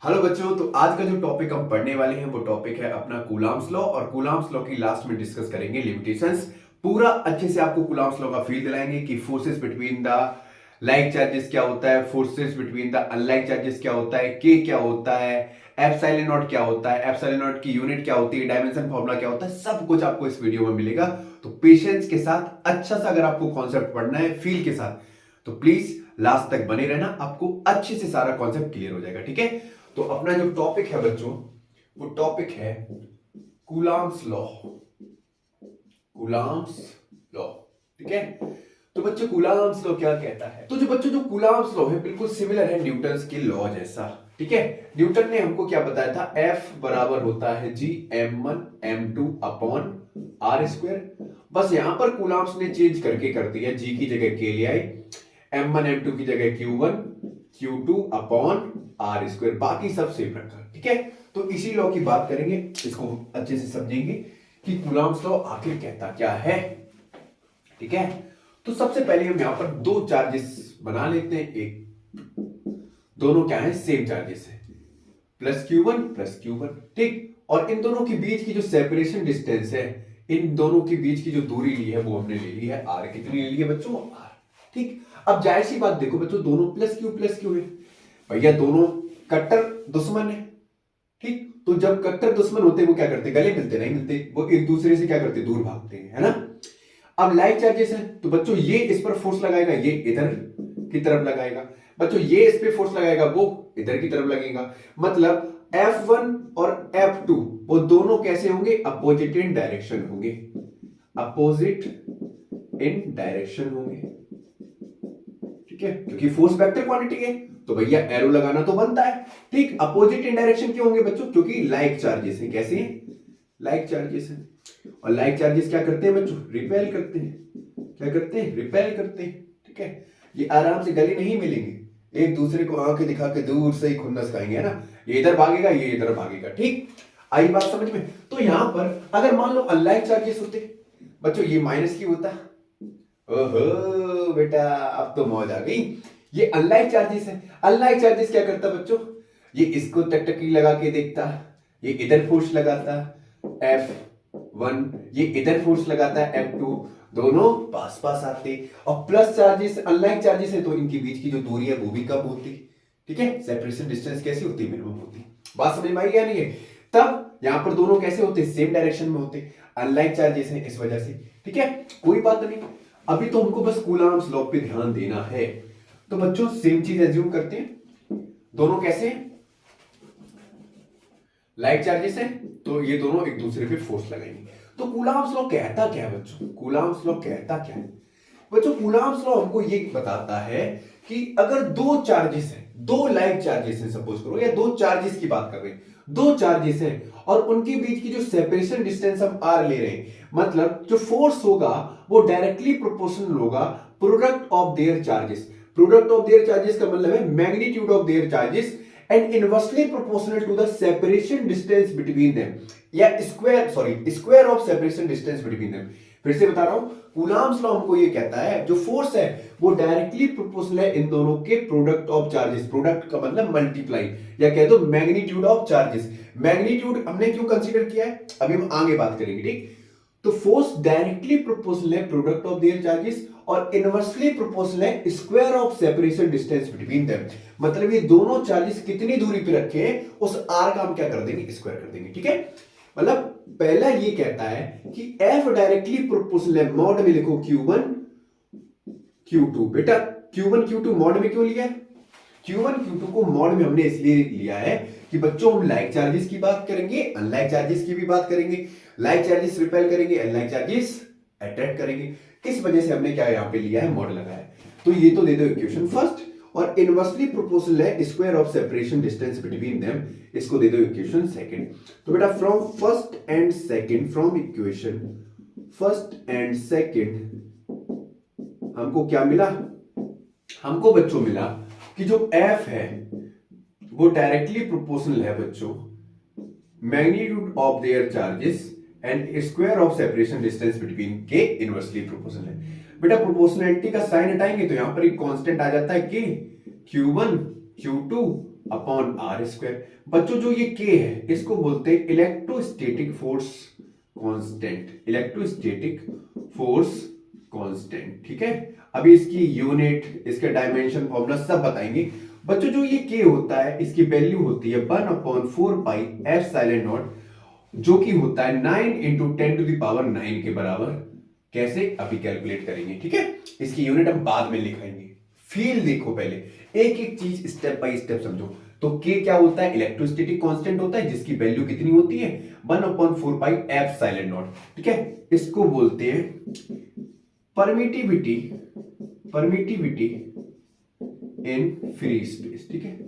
Hello बच्चों, तो आज का जो टॉपिक हम पढ़ने वाले हैं वो टॉपिक है अपना कूलम्ब्स लॉ। और कूलम्ब्स लॉ की लास्ट में डिस्कस करेंगे लिमिटेशंस। पूरा अच्छे से आपको कूलम्ब्स लॉ का फील दिलाएंगे कि forces between the like charges क्या होता है, forces between the unlike charges क्या होता है, के क्या होता है, एप्सिलॉन नॉट क्या होता है, एप्सिलॉन नॉट की यूनिट क्या होती है, डायमेंशन फॉर्मूला क्या होता है, सब कुछ आपको इस वीडियो में मिलेगा। तो पेशेंस के साथ अच्छा सा अगर आपको कॉन्सेप्ट पढ़ना है फील के साथ, तो प्लीज लास्ट तक बने रहना, आपको अच्छे से सारा कॉन्सेप्ट क्लियर हो जाएगा। ठीक है, तो अपना जो टॉपिक है बच्चों, वो टॉपिक है कूलम्ब्स लॉ। कूलम्ब्स लॉ, ठीक है। तो बच्चों कूलम्ब्स लॉ क्या कहता है? तो जो बच्चों जो कूलम्ब्स लॉ है बिल्कुल सिमिलर है न्यूटन्स के लॉ जैसा। ठीक है, न्यूटन ने हमको क्या बताया था, F बराबर होता है जी m1 m2 upon are square. बस यहां पर कूलम्ब्स ने चेंज करके कर दिया, जी की जगह के ले आई, m1 m2 की जगह q1 q2 upon are square, बाकी सब सेम रखा। ठीक है, तो इसी लॉ की बात करेंगे, इसको अच्छे से समझेंगे कि कूलम्ब्स लॉ आखिर कहता क्या है। ठीक है, तो सबसे पहले हम यहां पर दो चार्जेस बना लेते हैं। एक, दोनों क्या है, सेम चार्जेस है, प्लस क्यू1 प्लस क्यू1। ठीक, और इन दोनों के बीच की जो सेपरेशन डिस्टेंस है, इन दोनों के बीच की जो दूरी ली है वो हमने ले ली है आर। कितनी ले ली है बच्चों, आर। ठीक, अब जाहिर सी बात देखो बच्चों, दोनों प्लस क्यू है, भैया दोनों कट्टर दुश्मन है। ठीक, तो जब कट्टर दुश्मन होते हैं वो क्या करते हैं, गले मिलते नहीं मिलते, वो एक दूसरे से क्या करते, दूर भागते हैं, है ना। अब लाइक चार्जेस है, तो बच्चों ये इस पर फोर्स लगाएगा, ये इधर की तरफ लगाएगा, बच्चों ये इस पे फोर्स लगाएगा, वो इधर की तरफ लगेगा। मतलब F1 और F2 वो दोनों कैसे होंगे, अपोजिट इन डायरेक्शन होंगे, अपोजिट इन डायरेक्शन होंगे। ठीक है, क्योंकि फोर्स वेक्टर क्वांटिटी है तो भैया एरो लगाना तो बनता है। ठीक, अपोजिट इन डायरेक्शन क्यों होंगे बच्चों, क्योंकि लाइक चार्जेस हैं। कैसे हैं, लाइक चार्जेस हैं, और लाइक चार्जेस क्या करते हैं बच्चों, रिपेल करते हैं। क्या करते हैं, रिपेल करते हैं। ठीक है, ये आराम से गले नहीं मिलेंगे, एक दूसरे को आंखें दिखा के दूर से ही खुन्नस खाएंगे, है ना। ये इधर भागेगा, ये इधर भागेगा। ठीक, आई बात समझ में। तो यहां पर अगर मान लो अनलाइक चार्जेस होते बच्चों, ये माइनस क्यू होता। ओहो बेटा, अब तो मौज आ गई। ये अनलाइक चार्जेस है, अनलाइक चार्जेस क्या करता बच्चों, ये इसको टकटकी लगा के देखता, ये इधर फोर्स लगाता F1, ये इधर फोर्स लगाता है F2, दोनों पास पास आते। और प्लस चार्जेस अनलाइक चार्जेस है तो इनके बीच की जो दूरी है वो भी कम होती। ठीक है, सेपरेशन डिस्टेंस कैसी होती, मिनिमम होती। बात समझ में आई या नहीं है? तब यहां पर दोनों कैसे होते, सेम डायरेक्शन में होते, अनलाइक चार्जेस है इस वजह से। ठीक है, कोई बात नहीं, अभी तो हमको बस कूलम्ब्स लॉ पे ध्यान देना है। तो बच्चों सेम चीज एज्यूम करते हैं, दोनों कैसे हैं, लाइक चार्जेस है तो ये दोनों एक दूसरे पे फोर्स लगाएंगे। तो कूलम्ब्स लॉ कहता क्या है बच्चों, कूलम्ब्स लॉ कहता क्या है बच्चों, कूलम्ब्स लॉ हमको ये बताता है कि अगर दो चार्जेस हैं, दो लाइक चार्जेस हैं सपोज करो, या दो चार्जेस की बात कर रहे हैं, दो चार्जेस हैं और उनके बीच की जो सेपरेशन डिस्टेंस हम आर ले रहे हैं, मतलब जो फोर्स होगा वो डायरेक्टली प्रोपोर्शनल होगा product of their charges. Product of their charges का मतलब है magnitude of their charges and inversely proportional to the separation distance between them, या square of separation distance between them. फिर से बता रहा हूं, कूलम्ब्स लॉ हमको ये कहता है जो फोर्स है वो डायरेक्टली प्रोपोर्शनल है इन दोनों के प्रोडक्ट ऑफ चार्जेस। प्रोडक्ट का मतलब मल्टीप्लाई, या कह दो मैग्नीट्यूड ऑफ चार्जेस। मैग्नीट्यूड हमने क्यों कंसीडर किया है अभी हम आगे बात करेंगे। ठीक, तो फोर्स डायरेक्टली प्रोपोर्शनल है प्रोडक्ट ऑफ देयर चार्जेस और इनवर्सली प्रोपोर्शनल है square of separation distance between them. मतलब ये दोनों चार्जेस कितनी दूरी पे रखे हैं उस आर का हम क्या कर देंगे, स्क्वायर कर देंगे। ठीक है, मतलब पहला ये कहता है कि F डायरेक्टली प्रोपोर्शनल है, मॉड में लिखो Q1 Q2। बेटा Q1 Q2 मॉड में क्यों लिया है, Q1 Q2 को मॉड में हमने इसलिए लिया है कि बच्चों हम लाइक चार्जेस की बात करेंगे, अनलाइक चार्जेस की भी बात करेंगे। लाइक चार्जेस रिपेल करेंगे, अनलाइक चार्जेस अट्रैक्ट करेंगे। इस वजह से हमने क्या यहां पे लिया है, मॉड लगाया है। तो ये तो दे दो इक्वेशन फर्स्ट, और इनवर्सली प्रोपोर्शनल है square of separation distance between them, इसको दे दो इक्वेशन सेकंड। तो बेटा from first and second, from equation first and second हमको क्या मिला, हमको बच्चों मिला कि जो F है वो डायरेक्टली प्रोपोर्शनल है बच्चों magnitude of their charges and square of separation distance between के इनवर्सली प्रोपोर्शनल है। बेटा प्रोपोर्शनैलिटी का साइन हटाएंगे तो यहां पर एक कांस्टेंट आ जाता है के, Q1 Q2 upon are square. बच्चों जो ये के है इसको बोलते हैं electrostatic force constant, electrostatic force constant. ठीक है, अभी इसकी यूनिट, इसके डायमेंशन, फॉर्मूला सब बताएंगे। बच्चों जो ये के होता है इसकी वैल्यू होती है 1/4 पाई एप्सिलॉन नॉट, जो कि होता है 9 × 10⁹ के बराबर। कैसे, अभी कैलकुलेट करेंगे। ठीक है, इसकी यूनिट हम बाद में लिखाएंगे। फील देखो, पहले एक एक चीज स्टेप बाय स्टेप समझो। तो के क्या होता है, इलेक्ट्रोस्टैटिक कांस्टेंट होता है जिसकी वैल्यू कितनी होती है 1/4 पाई एप्सिलॉन नॉट। ठीक है, इसको बोलते हैं permittivity, permittivity in free space. ठीक है,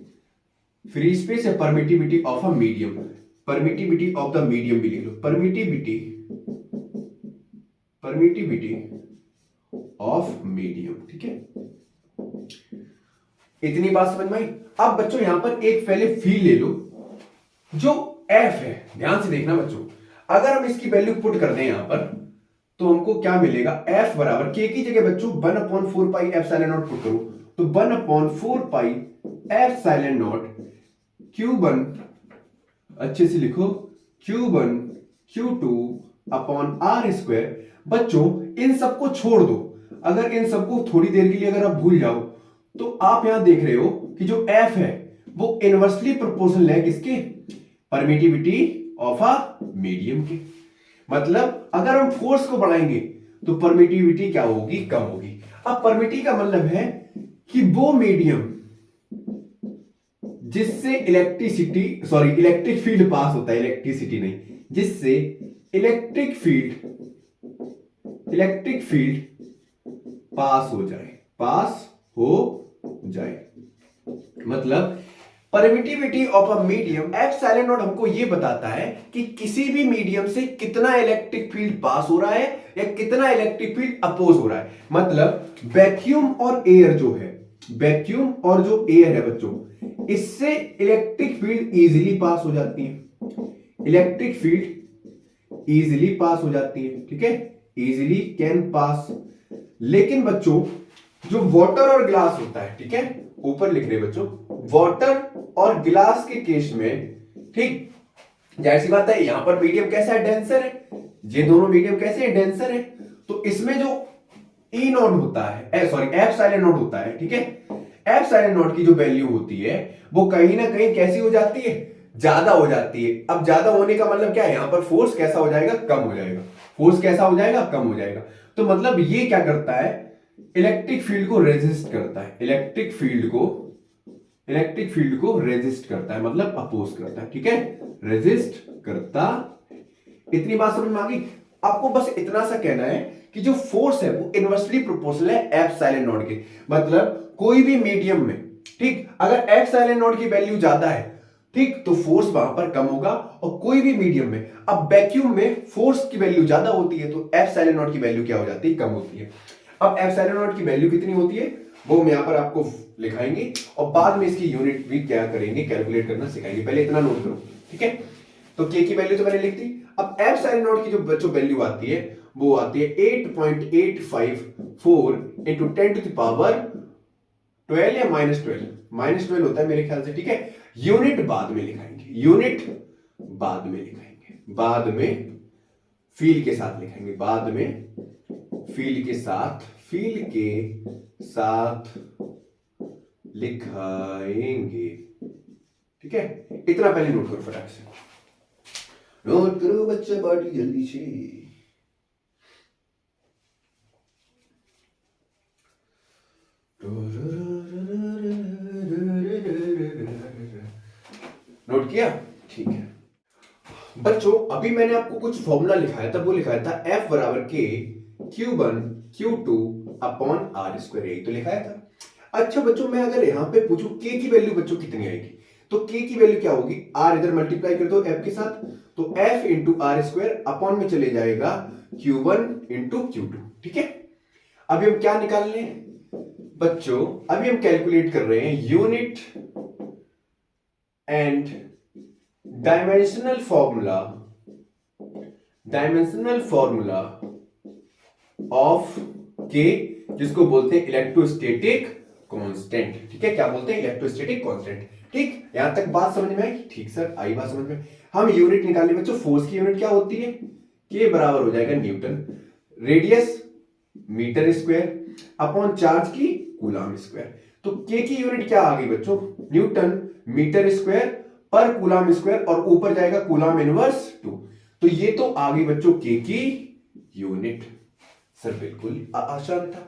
फ्री स्पेस है permittivity of a medium, permittivity of the medium भी लिख लो, परमिटिविटी, परमिटिविटी ऑफ मीडियम। ठीक है, इतनी बात समझ में आई। अब बच्चों यहां पर एक पहले फील ले लो, जो एफ है, ध्यान से देखना बच्चों, अगर हम इसकी वैल्यू पुट कर दें यहां पर तो हमको क्या मिलेगा, एफ बराबर के की जगह बच्चों 1/4 पाई एप्सिलॉन नॉट पुट करो तो 1/4 पाई एप्सिलॉन नॉट Q1, अच्छे से लिखो, Q1 Q2 upon are square. बच्चों इन सबको छोड़ दो, अगर इन सबको थोड़ी देर के लिए अगर आप भूल जाओ तो आप यहां देख रहे हो कि जो F है वो इनवर्सली प्रोपोर्शनल है किसके, परमिटिविटी ऑफ अ मीडियम के। मतलब अगर हम फोर्स को बढ़ाएंगे तो परमिटिविटी क्या होगी, कम होगी। अब परमिटी का मतलब है कि वो मीडियम जिससे इलेक्ट्रिक फील्ड पास होता है, इलेक्ट्रिसिटी नहीं, जिससे इलेक्ट्रिक फील्ड पास हो जाए। मतलब permittivity of a medium epsilon not हमको यह बताता है कि किसी भी मीडियम से कितना इलेक्ट्रिक फील्ड पास हो रहा है या कितना इलेक्ट्रिक फील्ड अपोज हो रहा है। मतलब वैक्यूम और एयर जो है, वैक्यूम और जो एयर है बच्चों, इससे इलेक्ट्रिक फील्ड इजीली पास हो जाती है, इलेक्ट्रिक फील्ड इजीली पास हो जाती है। ठीक है, इजीली कैन पास। लेकिन बच्चों जो वाटर और ग्लास होता है, ठीक है, ऊपर लिख रहे बच्चों, वाटर और ग्लास के केस में, ठीक, जाहिर सी बात है यहां पर मीडियम कैसा है, डेंसर है, ये दोनों मीडियम कैसे है, डेंसर है। तो इसमें जो ई नॉट होता है, एप्सिलॉन नॉट होता है, ठीक है, एप्सिलॉन नॉट की जो वैल्यू होती है वो कहीं ना कहीं कैसी हो जाती है, ज्यादा हो जाती है। अब ज्यादा होने का मतलब क्या है, यहां पर फोर्स कैसा हो जाएगा, कम हो जाएगा, फोर्स कैसा हो जाएगा, कम हो जाएगा। तो मतलब ये क्या करता है, इलेक्ट्रिक फील्ड को रेजिस्ट करता है, इलेक्ट्रिक फील्ड को रेजिस्ट करता है, मतलब अपोज करता है। ठीक है, रेजिस्ट करता। इतनी बात समझ में आ गई। आपको बस इतना सा कहना है कि जो फोर्स है वो इनवर्सली प्रोपोर्शनल है एप्सिलॉन नॉट के। मतलब कोई भी मीडियम में, ठीक, अगर एप्सिलॉन नॉट की वैल्यू ज्यादा है, ठीक, तो फोर्स वहां पर कम होगा। और कोई भी मीडियम में, अब वैक्यूम में फोर्स की वैल्यू ज्यादा होती है तो एप्सिलॉन नॉट की वैल्यू क्या हो जाती है, कम होती है। अब एप्सिलॉन नॉट की वैल्यू कितनी होती है वो हम यहां पर आपको लिखाएंगे और बाद में इसकी यूनिट भी क्या करेंगे, कैलकुलेट करना सिखाएंगे। पहले इतना नोट करो, ठीक है। तो के की वैल्यू तो मैंने लिख दी। अब एप्सिलॉन नॉट की जो बच्चों वैल्यू आती है वो आती है 8.854 इंटू 10⁻12 या -12 होता है मेरे ख्याल से। ठीक है, यूनिट बाद में लिखाएंगे, यूनिट बाद में लिखाएंगे, बाद में फील के साथ लिखाएंगे, बाद में फील के साथ लिखाएंगे। ठीक है, इतना पहले नोट करो, फटाक से नोट करो बच्चे, बड़ी जल्दी से। नोट किया, ठीक है बच्चों। अभी मैंने आपको कुछ फॉर्मूला लिखाया था, वो लिखाया था F बराबर के Q1 Q2 upon are square, यही तो लिखाया था। अच्छा बच्चों, मैं अगर यहां पे पूछूं K की वैल्यू बच्चों कितनी आएगी, तो K की वैल्यू क्या होगी, R इधर मल्टीप्लाई कर दो F के साथ, तो F into R square upon में चले जाएगा Q1 इंटू Q2। ठीक है, अभी हम क्या निकाल लें बच्चों, अभी हम कैलकुलेट कर रहे हैं unit and dimensional formula of के, जिसको बोलते हैं इलेक्ट्रोस्टैटिक कांस्टेंट। ठीक है, क्या बोलते हैं, इलेक्ट्रोस्टैटिक कांस्टेंट। ठीक, यहां तक बात समझ में आई? ठीक सर, आई बात समझ में। हम यूनिट निकालें बच्चों, फोर्स की यूनिट क्या होती है, के बराबर हो जाएगा newton, radius metre square upon charge की कूलम स्क्वायर। तो के की यूनिट क्या आ गई बच्चों, न्यूटन मीटर स्क्वायर पर कूलम स्क्वायर, और ऊपर जाएगा कूलम इनवर्स 2। तो ये तो आ गई बच्चों के की यूनिट। सर बिल्कुल आसान था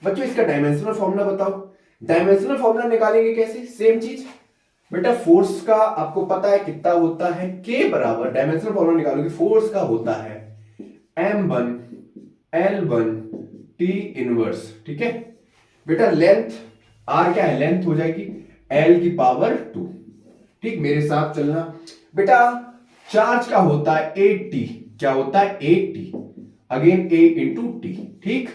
बच्चों। इसका डायमेंशनल फॉर्मूला बताओ। डायमेंशनल फॉर्मूला निकालेंगे कैसे, सेम चीज बेटा, फोर्स का आपको पता है कितना होता है, के बराबर डायमेंशनल फॉर्मूला निकालोगे, फोर्स का होता है m1 L1 T इनवर्स। ठीक है बेटा, लेंथ r क्या है, लेंथ हो जाएगी L की पावर 2। ठीक, मेरे साथ चलना बेटा। चार्ज का होता है 8T, क्या होता है 8T, again A into T. ठीक,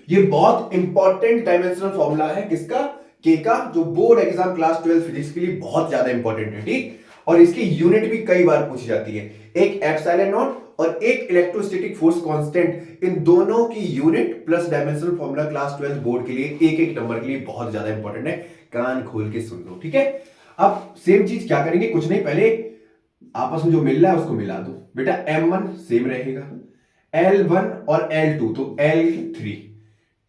ये बहुत इंपॉर्टेंट डायमेंशनल फॉर्मूला है किसका, के का, जो बोर्ड एग्जाम क्लास 12 फिजिक्स के लिए बहुत ज्यादा इंपॉर्टेंट है। ठीक, और इसकी यूनिट भी कई बार पूछी जाती है, एक एप्सिलॉन नॉट और एक इलेक्ट्रोस्टैटिक फोर्स कांस्टेंट, इन दोनों की unit plus dimensional formula class 12 board के लिए एक एक नंबर के लिए बहुत ज्यादा इंपॉर्टेंट है, कान खोल के सुन लो। ठीक है, अब सेम चीज क्या करेंगे, कुछ नहीं, पहले आपस में जो मिल रहा है उसको मिला दो बेटा। m1 सेम रहेगा, L1 और L2 तो L3,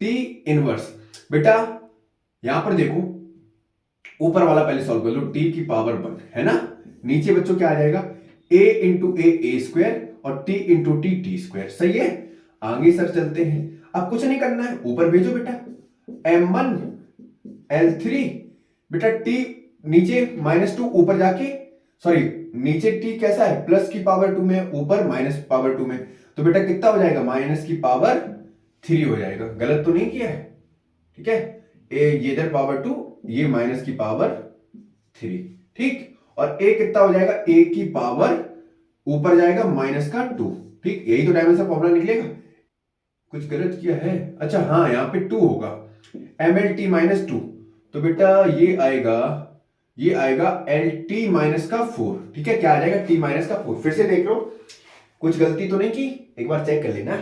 T इनवर्स बेटा, यहां पर देखो ऊपर वाला पहले सॉल्व कर लो, t की पावर 1 है ना, नीचे बच्चों क्या आ जाएगा, a इंटू ए स्क्वायर और t इंटू टी स्क्वायर। सही है, आगे सर चलते हैं। अब कुछ नहीं करना है, ऊपर भेजो बेटा, m1 L3 बेटा, t नीचे -2 ऊपर जाके, सॉरी नीचे t कैसा है, प्लस की पावर 2 में, ऊपर माइनस पावर 2 में, तो बेटा कितना हो जाएगा, माइनस की पावर 3 हो जाएगा। गलत तो नहीं किया है? ठीक है, ये इधर पावर 2, ये माइनस की पावर 3। ठीक, और a कितना हो जाएगा, a की पावर ऊपर जाएगा माइनस का 2। ठीक, यही तो डायमेंशन फॉर्मूला निकलेगा। कुछ गलत किया है? अच्छा हाँ, यहां पे 2 होगा, mlt माइनस 2, तो बेटा ये आएगा lt माइनस का 4। ठीक है, क्या आ जाएगा, t माइनस का 4। फिर से देख लो, कुछ गलती तो नहीं की, एक बार चेक कर लेना।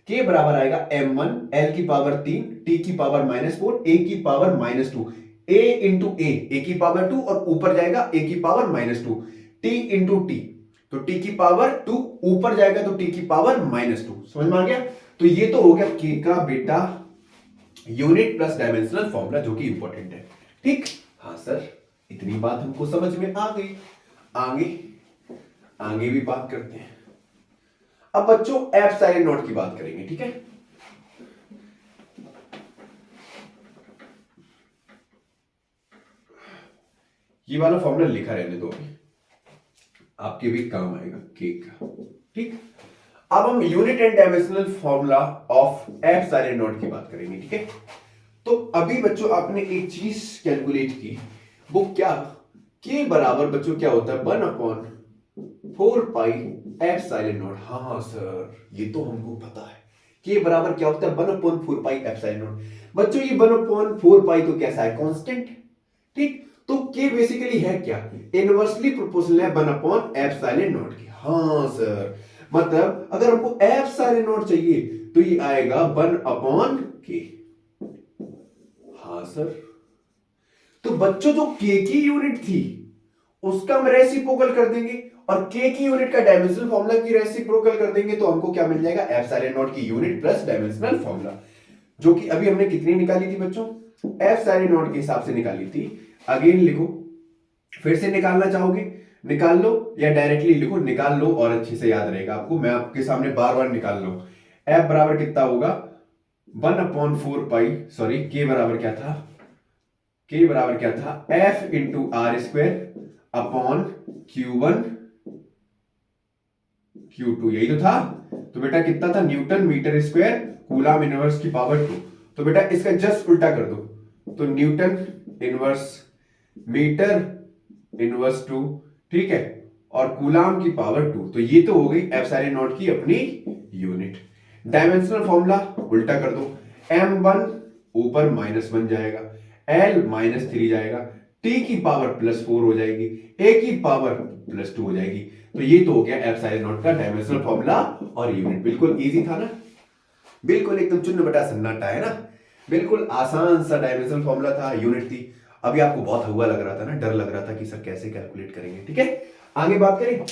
के बराबर आएगा m1 l की पावर 3, t की पावर -4, a की पावर -2, a इंटू ए की पावर 2, और ऊपर जाएगा a की पावर -2, t इंटू टी, तो t की पावर 2 ऊपर जाएगा तो t की पावर -2। समझ में आ गया? तो ये तो हो गया के का बेटा यूनिट प्लस डायमेंशनल फॉर्मूला, जो कि इंपॉर्टेंट है। ठीक, हाँ सर, इतनी बात हमको समझ में आ गई। आगे भी बात करते हैं। अब बच्चों एप्सिलॉन नॉट की बात करेंगे। ठीक है, ये वाला फॉर्मूला लिखा रहने दो, अभी आपके भी काम आएगा के का। ठीक, अब हम unit and dimensional formula of epsilon not की बात करेंगे। ठीक है, तो अभी बच्चों आपने एक चीज कैलकुलेट की, वो क्या, के बराबर बच्चों क्या होता है, 1/4 पाई एप्सिलॉन नॉट। हाँ सर, ये तो हमको पता है, के बराबर क्या होता है, 1/4 पाई एप्सिलॉन नॉट। बच्चों ये 1/4 पाई तो कैसा है, कांस्टेंट। ठीक, तो के बेसिकली है क्या, इनवर्सली प्रोपोर्शनल है 1 एप्सिलॉन नॉट की। हाँ सर, मतलब अगर हमको एप्सिलॉन नॉट चाहिए तो ये आएगा 1/k। हाँ सर, तो बच्चों जो के की यूनिट थी उसका हम रेसिप्रोकल कर देंगे, और के की यूनिट का डायमेंशनल फॉर्मूला की रेसिप्रोकल कर देंगे, तो हमको क्या मिल जाएगा, एप्सिलॉन नॉट की यूनिट प्लस डायमेंशनल फॉर्मूला, जो कि अभी हमने कितनी निकाली थी बच्चों, एप्सिलॉन नॉट के हिसाब से निकाली थी। अगेन लिखो, फिर से निकालना चाहोगे निकाल लो, या डायरेक्टली लिखो, निकाल लो और अच्छे से याद रहेगा आपको। मैं आपके सामने बार बार निकाल लो। एफ बराबर कितना होगा, 1/4 पाई, सॉरी के बराबर क्या था, के बराबर क्या था, F into R square upon Q1 Q2, यही तो था। तो बेटा कितना था, newton metre square coulomb inverse की पावर 2। तो बेटा इसका जस्ट उल्टा कर दो, तो न्यूटन इनवर्स मीटर इनवर्स 2, ठीक है, और कूलम की पावर 2। तो ये तो हो गई एप्सिलॉन नॉट की अपनी यूनिट। डायमेंशनल फॉर्मूला उल्टा कर दो, m1 ऊपर -1 जाएगा, l -3 जाएगा, t की पावर +4 हो जाएगी, a की पावर +2 हो जाएगी। तो ये तो हो गया एप्सिलॉन नॉट का डायमेंशनल फॉर्मूला और यूनिट। बिल्कुल इजी था ना, बिल्कुल एकदम चुन्न बटा सन्नाटा है ना। बिल्कुल आसान सा डायमेंशनल फॉर्मूला था, यूनिट थी। अभी आपको बहुत हुआ लग रहा था ना, डर लग रहा था कि सर कैसे कैलकुलेट करेंगे। ठीक है, आगे बात करें।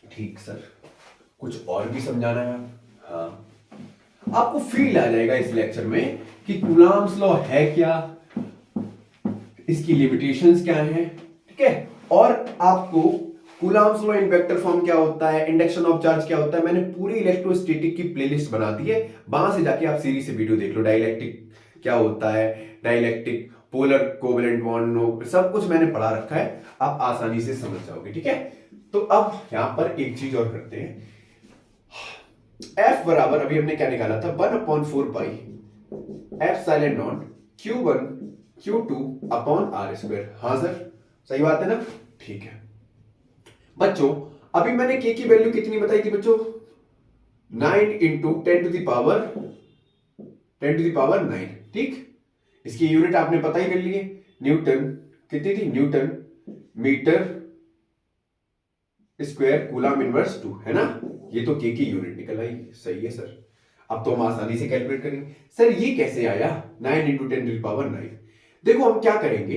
ठीक सर, कुछ और भी समझाना है? हाँ, आपको फील आ जाएगा इस लेक्चर में कि कूलम्ब्स लॉ है क्या, इसकी लिमिटेशंस क्या हैं। ठीक है, और आपको Coulomb's law in vector form क्या होता है, इंडक्शन ऑफ चार्ज क्या होता है, मैंने पूरी इलेक्ट्रोस्टैटिक की प्लेलिस्ट बना दी है, वहां से जाके आप सीरीज से वीडियो देख लो। डाइलेक्ट्रिक क्या होता है, डाइलेक्ट्रिक, पोलर कोवेलेंट बॉन्ड, सब कुछ मैंने पढ़ा रखा है, आप आसानी से समझ जाओगे। ठीक है, तो अब यहां पर एक चीज और करते हैं। F बराबर अभी हमने क्या निकाला था, 1/4 pi epsilon not Q1 Q2 upon R square. हाँ सर, सही बात है ना? ठीक है बच्चों, अभी मैंने K की वैल्यू कितनी बताई थी बच्चों? 9 इंटू 10 टू द पावर 9। ठीक, इसकी यूनिट आपने पता ही कर लिए, न्यूटन। कितनी थी? Newton metre square coulomb inverse 2, है ना? ये तो K की यूनिट निकल आई। सही है सर, अब तो हम आसानी से कैलकुलेट करेंगे। सर ये कैसे आया 9 इंटू 10 टू द पावर 9? देखो हम क्या करेंगे,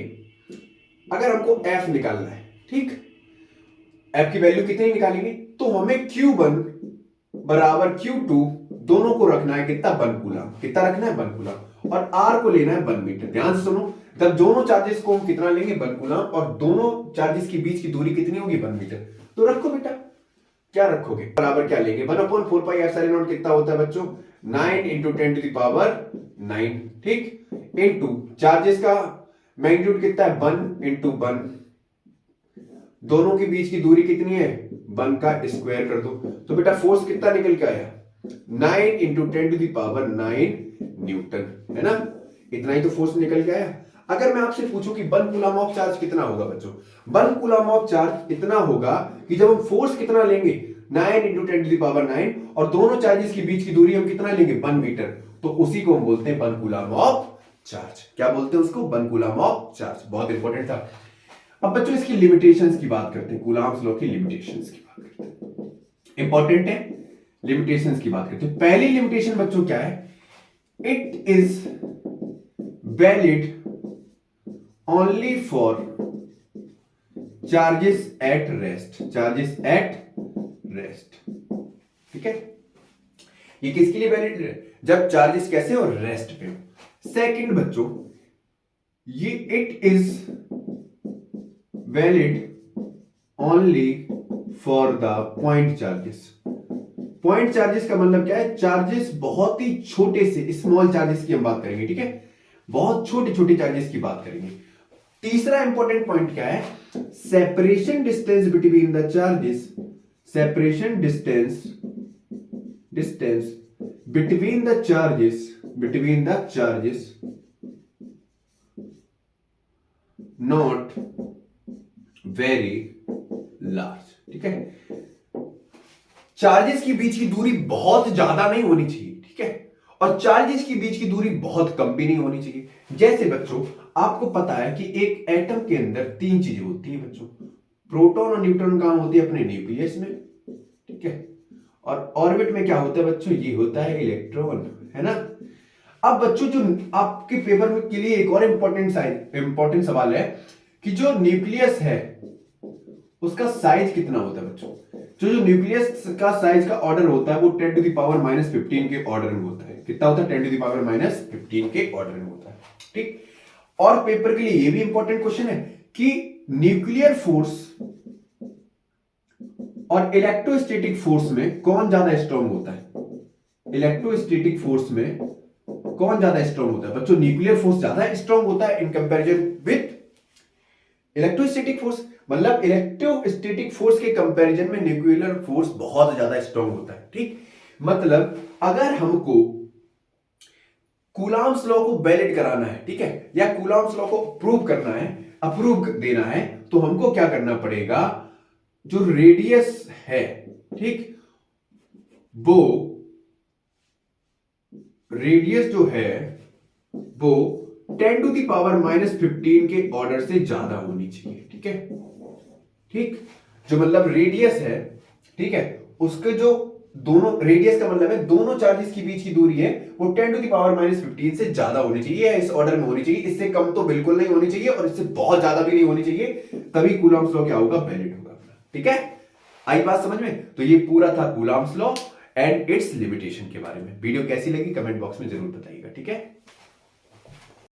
अगर हमको F निकालना है, ठीक, F की वैल्यू कितनी निकालेंगे, तो हमें Q1 बराबर Q2 दोनों को रखना है कितना? 1 कूलम। कितना रखना है? 1 कूलम। और R को लेना है 1 मीटर। ध्यान से सुनो, जब दोनों चार्जेस को हम कितना लेंगे? 1 कूलम, और दोनों चार्जेस के बीच की दूरी कितनी होगी? 1 मीटर। तो रखो बेटा, क्या रखोगे? बराबर क्या लेंगे? 1/4 पाई एप्सिलॉन नॉट कितना होता है बच्चों? 9 इंटू 10 टू द पावर 9। ठीक, इंटू चार्जेस का मैग्नीट्यूड कितना है? 1 इंटू 1। दोनों के बीच की दूरी कितनी है? 1 का स्क्वायर कर दो, तो बेटा फोर्स कितना निकल के आया? 9 into 10 to the power 9 newton, है ना? इतना ही तो फोर्स निकल के आया। अगर मैं आपसे पूछूं कि 1 कूलम ऑफ चार्ज कितना होगा बच्चों? 1 कूलम ऑफ चार्ज इतना होगा कि जब हम फोर्स कितना लेंगे? 9 इंटू 10 टू द पावर 9, और दोनों चार्जेस के बीच की दूरी हम कितना लेंगे? 1 मीटर। तो उसी को हम बोलते हैं 1 कूलम ऑफ चार्ज। क्या बोलते हैं उसको? 1 कूलम ऑफ चार्ज। बहुत इंपॉर्टेंट था। अब बच्चों इसकी लिमिटेशंस की बात करते हैं, कूलम्ब्स लॉ की लिमिटेशंस की बात करते हैं। इंपॉर्टेंट है, लिमिटेशंस की बात करते हैं। पहली लिमिटेशन बच्चों क्या है? It is valid only for charges at rest. Charges at rest, ठीक है? ये किसके लिए वैलिड है? जब चार्जेस कैसे हो? रेस्ट पे हो। सेकंड बच्चों, ये it is valid only for the point charges. Point charges का मतलब क्या है? चार्जेस बहुत ही छोटे से, स्मॉल चार्जेस की हम बात करेंगे, ठीक है? बहुत छोटे छोटे चार्जेस की बात करेंगे। तीसरा इंपॉर्टेंट पॉइंट क्या है? Separation distance between the charges. Separation distance between the charges not very large, ठीक है? चार्जेस के बीच की दूरी बहुत ज्यादा नहीं होनी चाहिए, ठीक है? और चार्जेस के बीच की दूरी बहुत कम भी नहीं होनी चाहिए। जैसे बच्चों आपको पता है कि एक एटम के अंदर 3 चीजें होती हैं बच्चों, प्रोटॉन और न्यूट्रॉन कहां होती है? अपने न्यूक्लियस में, ठीक है? और ऑर्बिट में क्या होता है बच्चों? ये होता है इलेक्ट्रॉन, है ना? अब बच्चों जो आपके पेपर में के लिए एक और इंपॉर्टेंट सवाल है कि जो न्यूक्लियस है उसका साइज कितना होता है बच्चों? जो न्यूक्लियस का साइज का ऑर्डर होता है वो 10 टू द पावर -15 के ऑर्डर में होता है। कितना होता है? 10 टू द पावर -15 के ऑर्डर में होता है, ठीक? और पेपर के लिए ये भी इंपॉर्टेंट क्वेश्चन है कि न्यूक्लियर फोर्स और इलेक्ट्रोस्टैटिक फोर्स में कौन ज्यादा स्ट्रांग होता है? इलेक्ट्रोस्टैटिक फोर्स में कौन ज्यादा स्ट्रांग होता है बच्चों? न्यूक्लियर फोर्स ज्यादा स्ट्रांग होता है in comparison with electrostatic force. मतलब इलेक्ट्रोस्टैटिक फोर्स के कंपैरिजन में न्यूक्लियर फोर्स बहुत ज्यादा स्ट्रांग होता है, ठीक? मतलब अगर हमको कूलम्ब्स लॉ को वैलिड कराना है, ठीक है, या कूलम्ब्स लॉ को प्रूव करना है, अप्रूव देना है, तो हमको क्या करना पड़ेगा? जो रेडियस है, ठीक, वो रेडियस जो है वो 10 टू द पावर -15 के ऑर्डर से ज्यादा होनी चाहिए, ठीक है? ठीक, जो मतलब रेडियस है, ठीक है, उसके जो दोनों रेडियस का मतलब है दोनों चार्जेस के बीच की दूरी है वो 10⁻⁻15 से ज्यादा होनी चाहिए, या इस ऑर्डर में होनी चाहिए। इससे कम तो बिल्कुल नहीं होनी चाहिए और इससे बहुत ज्यादा भी नहीं होनी चाहिए, तभी कूलॉम्स लॉ क्या होगा, वैलिड होगा। ठीक है, आई बात समझ में? तो ये पूरा था Coulomb's law and it's limitation के बारे में। वीडियो कैसी लगी कमेंट बॉक्स में जरूर बताइएगा। ठीक है।